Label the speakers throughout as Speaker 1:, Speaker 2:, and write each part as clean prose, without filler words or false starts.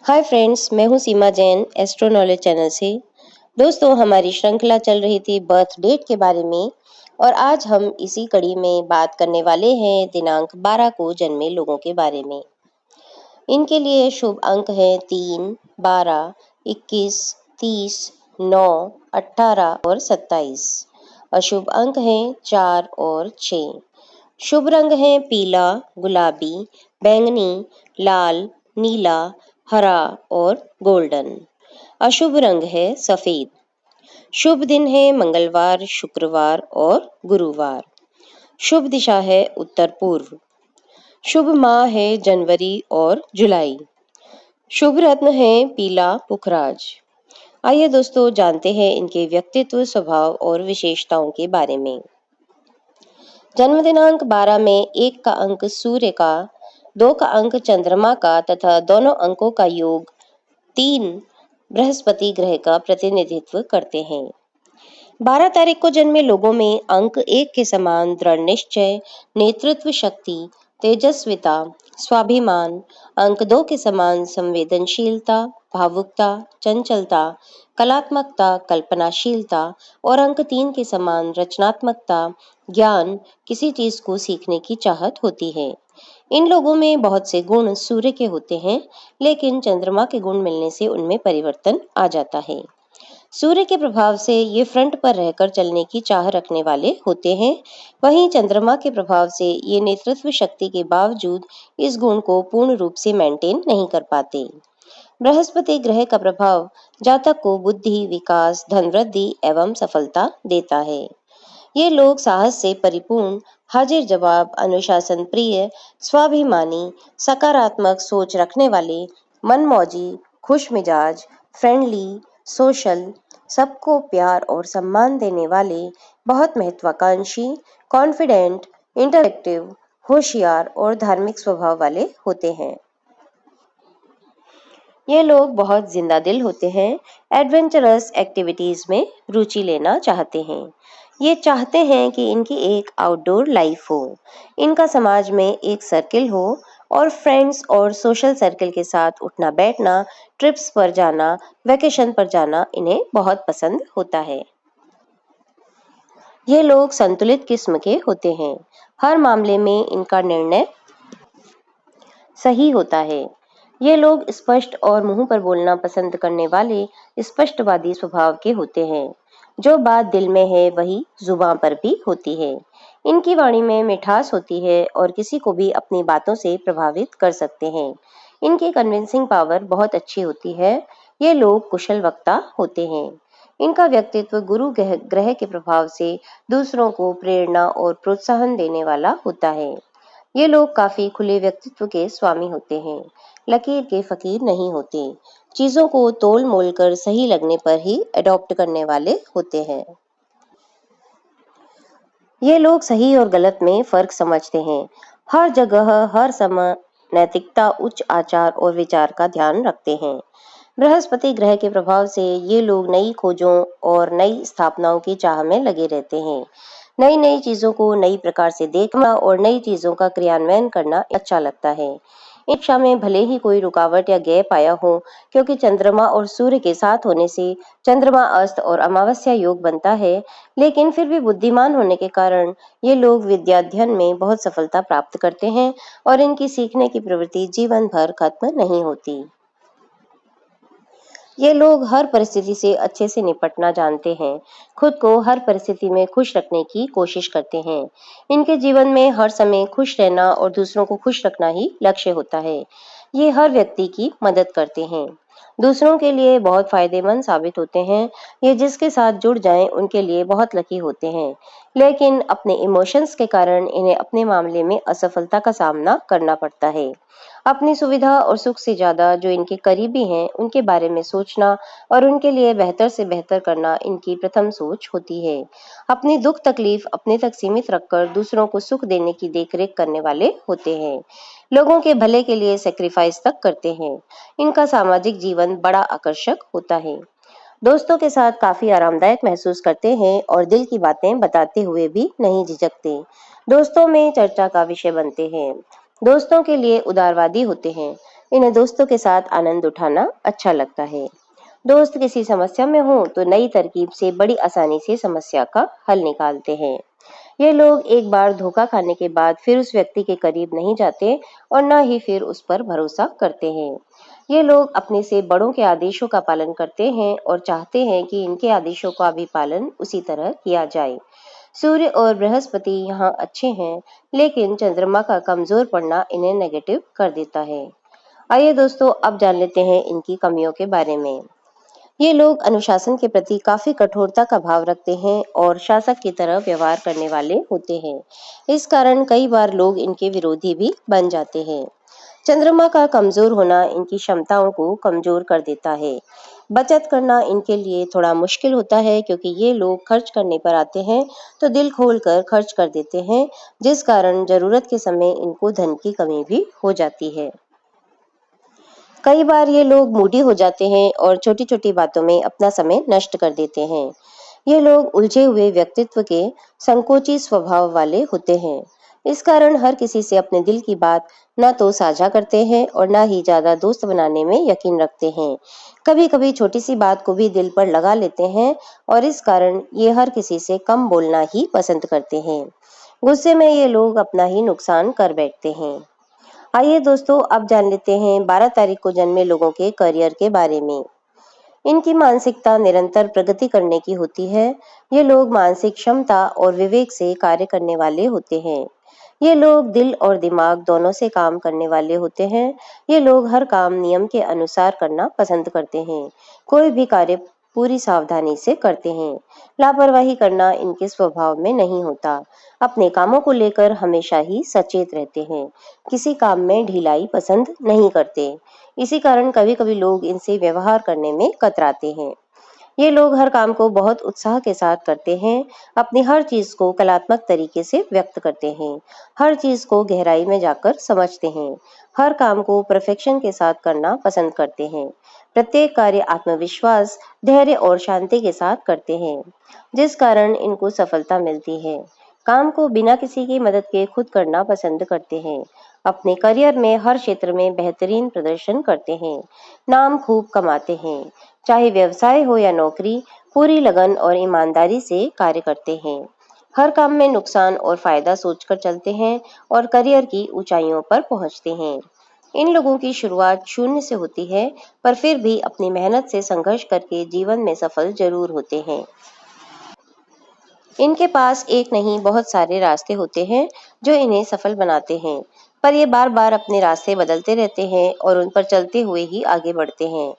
Speaker 1: Hi friends, मैं हूँ सीमा Jain astro knowledge channel से। दोस्तों, हमारी श्रृंखला चल रही थी बर्थ डेट के बारे में और आज हम इसी कड़ी में बात करने वाले हैं दिनांक 12 को जन्मे लोगों के बारे में। इनके लिए शुभ अंक हैं 3, 12, 21, 30, 9, 18 और 27। अशुभ अंक हैं 4 और 6। शुभ रंग हैं पीला, गुलाबी, बैंगनी, लाल, नीला, हरा और गोल्डन। अशुभ रंग है सफेद। शुभ दिन है मंगलवार, शुक्रवार और गुरुवार। शुभ दिशा है उत्तर पूर्व। शुभ माह है जनवरी और जुलाई। शुभ रत्न है पीला पुखराज। आइए दोस्तों, जानते हैं इनके व्यक्तित्व, स्वभाव और विशेषताओं के बारे में। जन्म दिनांक 12 में 1 का अंक सूर्य का, 2 का अंक चंद्रमा का तथा दोनों अंकों का योग 3 बृहस्पति ग्रह का प्रतिनिधित्व करते हैं। 12 तारीख को जन्मे लोगों में अंक 1 के समान दृढ़ निश्चय, नेतृत्व शक्ति, तेजस्विता, स्वाभिमान, अंक 2 के समान संवेदनशीलता, भावुकता, चंचलता, कलात्मकता, कल्पनाशीलता और अंक 3 के समान रचनात्मकता, ज्ञान, किसी चीज को सीखने की चाहत होती है। इन लोगों में बहुत से गुण सूर्य के होते हैं, लेकिन चंद्रमा के गुण मिलने से उनमें परिवर्तन आ जाता है। सूर्य के प्रभाव से ये फ्रंट पर रहकर चलने की चाह रखने वाले होते हैं। वहीं चंद्रमा के प्रभाव से ये नेतृत्व शक्ति के बावजूद इस गुण को पूर्ण रूप से मेंटेन नहीं कर पाते। बृहस्पति ग्रह का प्रभाव जातक को बुद्धि, विकास, धन वृद्धि एवं सफलता देता है। ये लोग साहस से परिपूर्ण, हाजिर जवाब, अनुशासन प्रिय, स्वाभिमानी, सकारात्मक सोच रखने वाले, मनमौजी, खुश मिजाज, फ्रेंडली, सोशल, सबको प्यार और सम्मान देने वाले, बहुत महत्वाकांक्षी, कॉन्फिडेंट, इंटरएक्टिव, होशियार और धार्मिक स्वभाव वाले होते हैं। ये लोग बहुत जिंदा दिल होते हैं, एडवेंचरस एक्टिविटीज में रुचि लेना चाहते हैं। ये चाहते हैं कि इनकी एक आउटडोर लाइफ हो, इनका समाज में एक सर्किल हो और फ्रेंड्स और सोशल सर्किल के साथ उठना बैठना, ट्रिप्स पर जाना, वेकेशन पर जाना इन्हें बहुत पसंद होता है। ये लोग संतुलित किस्म के होते हैं। हर मामले में इनका निर्णय सही होता है। ये लोग स्पष्ट और मुंह पर बोलना पसंद करने वाले, स्पष्टवादी स्वभाव के होते हैं। जो बात दिल में है वही जुबान पर भी होती है। इनकी वाणी में मिठास होती है और किसी को भी अपनी बातों से प्रभावित कर सकते हैं। इनकी कन्विंसिंग पावर बहुत अच्छी होती है। ये लोग कुशल वक्ता होते हैं। इनका व्यक्तित्व गुरु ग्रह के प्रभाव से दूसरों को प्रेरणा और प्रोत्साहन देने वाला होता है। ये लोग काफी खुले व्यक्तित्व के स्वामी होते हैं, लकीर के फकीर नहीं होते। चीजों को तोल मोल कर सही लगने पर ही अडॉप्ट करने वाले होते हैं। ये लोग सही और गलत में फर्क समझते हैं। हर जगह हर समय नैतिकता, उच्च आचार और विचार का ध्यान रखते हैं। बृहस्पति ग्रह के प्रभाव से ये लोग नई खोजों और नई स्थापनाओं की चाह में लगे रहते हैं। नई नई चीजों को नई प्रकार से देखना और नई चीजों का क्रियान्वयन करना अच्छा लगता है। इच्छा में भले ही कोई रुकावट या गैप आया हो, क्योंकि चंद्रमा और सूर्य के साथ होने से चंद्रमा अस्त और अमावस्या योग बनता है, लेकिन फिर भी बुद्धिमान होने के कारण ये लोग विद्याध्ययन में बहुत सफलता प्राप्त करते हैं और इनकी सीखने की प्रवृत्ति जीवन भर खत्म नहीं होती। ये लोग हर परिस्थिति से अच्छे से निपटना जानते हैं। खुद को हर परिस्थिति में खुश रखने की कोशिश करते हैं। इनके जीवन में हर समय खुश रहना और दूसरों को खुश रखना ही लक्ष्य होता है। ये हर व्यक्ति की मदद करते हैं, दूसरों के लिए बहुत फायदेमंद साबित होते हैं। ये जिसके साथ जुड़ जाएं उनके लिए बहुत लकी होते हैं, लेकिन अपने इमोशंस के कारण इन्हें अपने मामले में असफलता का सामना करना पड़ता है। अपनी सुविधा और सुख से ज्यादा जो इनके करीबी हैं उनके बारे में सोचना और उनके लिए बेहतर से बेहतर करना इनकी प्रथम सोच होती है। अपनी दुख तकलीफ अपने तक सीमित रखकर दूसरों को सुख देने की देखरेख करने वाले होते हैं। लोगों के भले के लिए सेक्रीफाइस तक करते हैं। इनका सामाजिक जीवन बड़ा आकर्षक होता है। दोस्तों के साथ काफी आरामदायक महसूस करते हैं और दिल की बातें बताते हुए भी नहीं झिझकते। दोस्तों में चर्चा का विषय बनते हैं। दोस्तों के लिए उदारवादी होते हैं। इन्हें दोस्तों के साथ आनंद उठाना अच्छा लगता है। दोस्त किसी समस्या में हो तो नई तरकीब से बड़ी आसानी से समस्या का हल निकालते हैं। ये लोग एक बार धोखा खाने के बाद फिर उस व्यक्ति के करीब नहीं जाते और न ही फिर उस पर भरोसा करते हैं। ये लोग अपने से बड़ों के आदेशों का पालन करते हैं और चाहते हैं कि इनके आदेशों का भी पालन उसी तरह किया जाए। सूर्य और बृहस्पति यहाँ अच्छे हैं, लेकिन चंद्रमा का कमजोर पड़ना इन्हें नेगेटिव कर देता है। आइए दोस्तों, अब जान लेते हैं इनकी कमियों के बारे में। ये लोग अनुशासन के प्रति काफी कठोरता का भाव रखते हैं और शासक की तरह व्यवहार करने वाले होते हैं। इस कारण कई बार लोग इनके विरोधी भी बन जाते हैं। चंद्रमा का कमजोर होना इनकी क्षमताओं को कमजोर कर देता है। बचत करना इनके लिए थोड़ा मुश्किल होता है, क्योंकि ये लोग खर्च करने पर आते हैं तो दिल खोलकर खर्च कर देते हैं, जिस कारण जरूरत के समय इनको धन की कमी भी हो जाती है। कई बार ये लोग मूडी हो जाते हैं और छोटी छोटी बातों में अपना समय नष्ट कर देते हैं। ये लोग उलझे हुए व्यक्तित्व के संकोची स्वभाव वाले होते हैं। इस कारण हर किसी से अपने दिल की बात न तो साझा करते हैं और न ही ज्यादा दोस्त बनाने में यकीन रखते हैं। कभी कभी छोटी सी बात को भी दिल पर लगा लेते हैं और इस कारण ये हर किसी से कम बोलना ही पसंद करते हैं। गुस्से में ये लोग अपना ही नुकसान कर बैठते हैं। आइए दोस्तों, अब जान लेते हैं 12 तारीख को जन्मे लोगों के करियर के बारे में। इनकी मानसिकता निरंतर प्रगति करने की होती है। ये लोग मानसिक क्षमता और विवेक से कार्य करने वाले होते हैं। ये लोग दिल और दिमाग दोनों से काम करने वाले होते हैं। ये लोग हर काम नियम के अनुसार करना पसंद करते हैं। कोई भी कार्य पूरी सावधानी से करते हैं। लापरवाही करना इनके स्वभाव में नहीं होता। अपने कामों को लेकर हमेशा ही सचेत रहते हैं। किसी काम में ढिलाई पसंद नहीं करते। इसी कारण कभी कभी लोग इनसे व्यवहार करने में कतराते हैं। ये लोग हर काम को बहुत उत्साह के साथ करते हैं। अपनी हर चीज को कलात्मक तरीके से व्यक्त करते हैं। हर चीज को गहराई में जाकर समझते हैं। हर काम को परफेक्शन के साथ करना पसंद करते हैं। प्रत्येक कार्य आत्मविश्वास, धैर्य और शांति के साथ करते हैं, जिस कारण इनको सफलता मिलती है। काम को बिना किसी की मदद के खुद करना पसंद करते हैं। अपने करियर में हर क्षेत्र में बेहतरीन प्रदर्शन करते हैं। नाम खूब कमाते हैं। चाहे व्यवसाय हो या नौकरी, पूरी लगन और ईमानदारी से कार्य करते हैं। हर काम में नुकसान और फायदा सोचकर चलते हैं और करियर की ऊंचाइयों पर पहुंचते हैं। इन लोगों की शुरुआत शून्य से होती है, पर फिर भी अपनी मेहनत से संघर्ष करके जीवन में सफल जरूर होते हैं। इनके पास एक नहीं बहुत सारे रास्ते होते हैं जो इन्हें सफल बनाते हैं, पर ये बार बार अपने रास्ते बदलते रहते हैं और उन पर चलते हुए ही आगे बढ़ते हैं।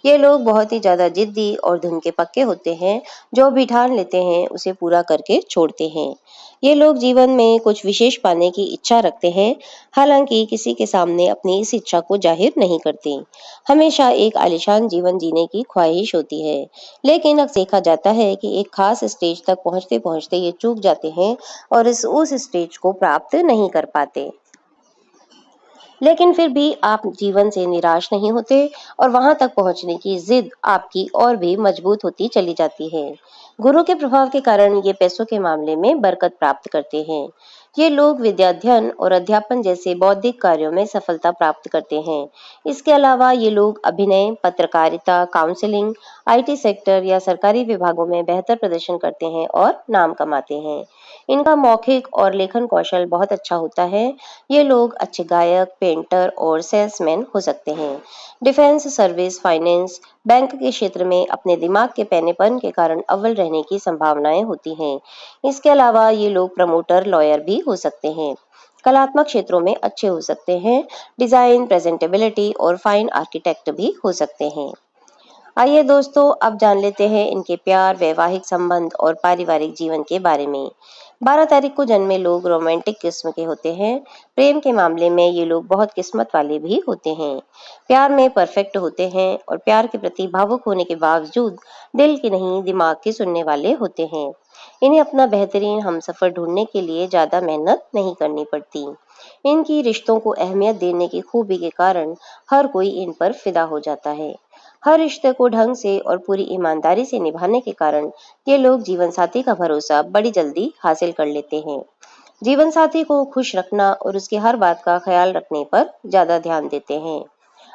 Speaker 1: ये लोग बहुत ही ज्यादा जिद्दी और धुन के पक्के होते हैं। जो भी ठान लेते हैं उसे पूरा करके छोड़ते हैं। ये लोग जीवन में कुछ विशेष पाने की इच्छा रखते हैं, हालांकि किसी के सामने अपनी इस इच्छा को जाहिर नहीं करते। हमेशा एक आलीशान जीवन जीने की ख्वाहिश होती है, लेकिन अक्सर देखा जाता है कि एक खास स्टेज तक पहुंचते पहुंचते ये चूक जाते हैं और उस स्टेज को प्राप्त नहीं कर पाते। लेकिन फिर भी आप जीवन से निराश नहीं होते और वहां तक पहुंचने की जिद आपकी और भी मजबूत होती चली जाती है। गुरु के प्रभाव के कारण ये पैसों के मामले में बरकत प्राप्त करते हैं। ये लोग विद्याध्ययन और अध्यापन जैसे बौद्धिक कार्यों में सफलता प्राप्त करते हैं। इसके अलावा ये लोग अभिनय, पत्रकारिता, काउंसलिंग, आईटी सेक्टर या सरकारी विभागों में बेहतर प्रदर्शन करते हैं और नाम कमाते हैं। इनका मौखिक और लेखन कौशल बहुत अच्छा होता है। ये लोग अच्छे गायक, पेंटर और सेल्समैन हो सकते हैं। डिफेंस सर्विस, फाइनेंस, बैंक के क्षेत्र में अपने दिमाग के पैनेपन के कारण अव्वल रहने की संभावनाएं होती हैं। इसके अलावा ये लोग प्रमोटर, लॉयर भी हो सकते हैं। कलात्मक क्षेत्रों में अच्छे हो सकते हैं। डिजाइन, प्रेजेंटेबिलिटी और फाइन आर्किटेक्ट भी हो सकते हैं। आइए दोस्तों, अब जान लेते हैं इनके प्यार, वैवाहिक संबंध और पारिवारिक जीवन के बारे में। 12 तारीख को जन्मे लोग रोमांटिक किस्म के होते हैं। प्रेम के मामले में ये लोग बहुत किस्मत वाले भी होते हैं। प्यार में परफेक्ट होते हैं और प्यार के प्रति भावुक होने के बावजूद दिल की नहीं दिमाग की सुनने वाले होते हैं। इन्हें अपना बेहतरीन हमसफर ढूंढने के लिए ज्यादा मेहनत नहीं करनी पड़ती। इनकी रिश्तों को अहमियत देने की खूबी के कारण हर कोई इन पर फिदा हो जाता है। हर रिश्ते को ढंग से और पूरी ईमानदारी से निभाने के कारण ये लोग जीवन साथी का भरोसा बड़ी जल्दी हासिल कर लेते हैं। जीवन साथी को खुश रखना और उसकी हर बात का ख्याल रखने पर ज्यादा ध्यान देते हैं।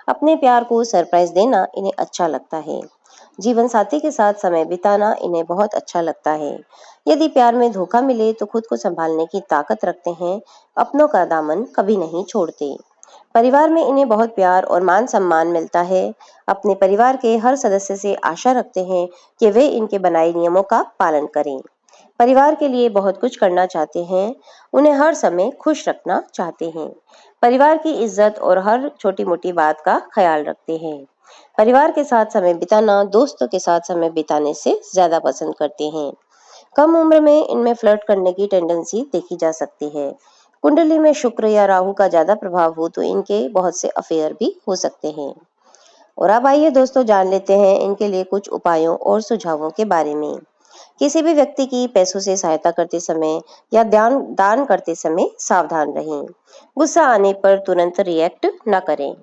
Speaker 1: अपने प्यार को सरप्राइज देना इन्हें अच्छा लगता है। जीवन साथी के साथ समय बिताना इन्हें बहुत अच्छा लगता है। यदि प्यार में धोखा मिले तो खुद को संभालने की ताकत रखते हैं, अपनों का दामन कभी नहीं छोड़ते। परिवार में इन्हें बहुत प्यार और मान सम्मान मिलता है। अपने परिवार के हर सदस्य से आशा रखते हैं कि वे इनके बनाए नियमों का पालन करें। परिवार के लिए बहुत कुछ करना चाहते हैं, उन्हें हर समय खुश रखना चाहते हैं। परिवार की इज्जत और हर छोटी मोटी बात का ख्याल रखते हैं। परिवार के साथ समय बिताना दोस्तों के साथ समय बिताने से ज्यादा पसंद करते हैं। कम उम्र में इनमें फ्लर्ट करने की टेंडेंसी देखी जा सकती है। कुंडली में शुक्र या राहु का ज्यादा प्रभाव हो तो इनके बहुत से अफेयर भी हो सकते हैं। और अब आइए दोस्तों जान लेते हैं इनके लिए कुछ उपायों और सुझावों के बारे में। किसी भी व्यक्ति की पैसों से सहायता करते समय या दान करते समय सावधान रहें। गुस्सा आने पर तुरंत रिएक्ट न करें।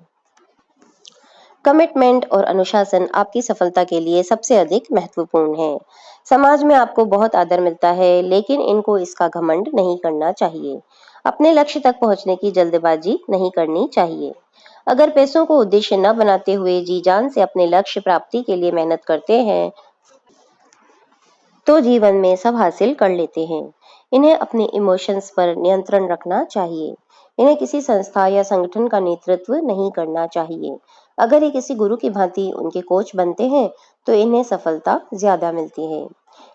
Speaker 1: कमिटमेंट और अनुशासन आपकी सफलता के लिए सबसे अधिक महत्वपूर्ण है। समाज में आपको बहुत आदर मिलता है, लेकिन इनको इसका घमंड नहीं करना चाहिए। अपने लक्ष्य तक पहुंचने की जल्दबाजी नहीं करनी चाहिए। अगर पैसों को उद्देश्य न बनाते हुए जी जान से अपने लक्ष्य प्राप्ति के लिए मेहनत करते हैं तो जीवन में सब हासिल कर लेते हैं। इन्हें अपने इमोशंस पर नियंत्रण रखना चाहिए। इन्हें किसी संस्था या संगठन का नेतृत्व नहीं करना चाहिए। अगर ये किसी गुरु की भांति उनके कोच बनते हैं तो इन्हें सफलता ज्यादा मिलती है।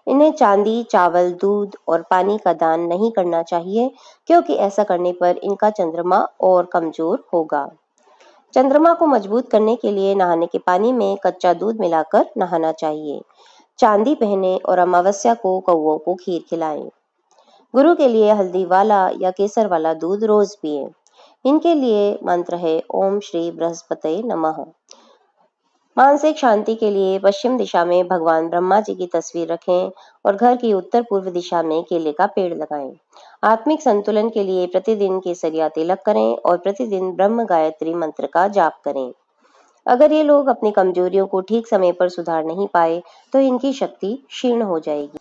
Speaker 1: इन्हें चांदी, चावल, दूध और पानी का दान नहीं करना चाहिए, क्योंकि ऐसा करने पर इनका चंद्रमा और कमजोर होगा। चंद्रमा को मजबूत करने के लिए नहाने के पानी में कच्चा दूध मिलाकर नहाना चाहिए। चांदी पहने और अमावस्या को कौओं को खीर खिलाएं। गुरु के लिए हल्दी वाला या केसर वाला दूध रोज पिए। इनके लिए मंत्र है ओम श्री बृहस्पति नमः। मानसिक शांति के लिए पश्चिम दिशा में भगवान ब्रह्मा जी की तस्वीर रखें और घर की उत्तर पूर्व दिशा में केले का पेड़ लगाएं। आत्मिक संतुलन के लिए प्रतिदिन केसरिया तिलक करें और प्रतिदिन ब्रह्म गायत्री मंत्र का जाप करें। अगर ये लोग अपनी कमजोरियों को ठीक समय पर सुधार नहीं पाए तो इनकी शक्ति क्षीण हो जाएगी।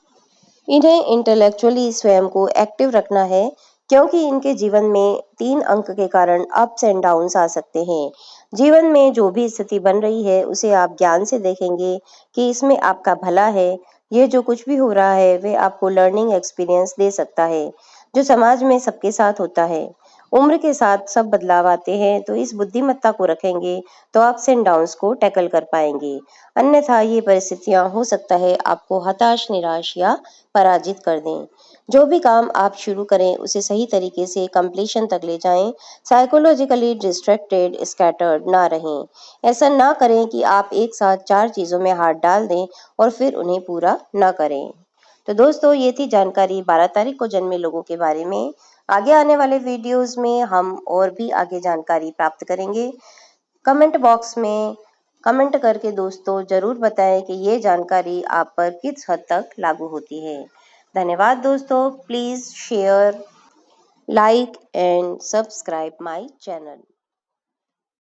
Speaker 1: इन्हें इंटेलेक्चुअली स्वयं को एक्टिव रखना है, क्योंकि इनके जीवन में 3 अंक के कारण अप्स एंड डाउन्स आ सकते हैं। जीवन में जो भी स्थिति बन रही है उसे आप ज्ञान से देखेंगे कि इसमें आपका भला है। ये जो कुछ भी हो रहा है वे आपको लर्निंग एक्सपीरियंस दे सकता है, जो समाज में सबके साथ होता है। उम्र के साथ सब बदलाव आते हैं, तो इस बुद्धिमत्ता को रखेंगे तो अप्स एंड डाउन्स को टैकल कर पाएंगे। अन्यथा ये परिस्थितियां हो सकता है आपको हताश, निराश या पराजित कर दें। जो भी काम आप शुरू करें उसे सही तरीके से कंप्लीशन तक ले जाएं। साइकोलॉजिकली डिस्ट्रैक्टेड, स्कैटर्ड ना रहें। ऐसा ना करें कि आप एक साथ 4 चीजों में हाथ डाल दें और फिर उन्हें पूरा ना करें। तो दोस्तों ये थी जानकारी 12 तारीख को जन्मे लोगों के बारे में। आगे आने वाले वीडियोस में हम और भी आगे जानकारी प्राप्त करेंगे। कमेंट बॉक्स में कमेंट करके दोस्तों जरूर बताएं कि ये जानकारी आप पर किस हद तक लागू होती है। धन्यवाद दोस्तों। Please share, like and subscribe my channel.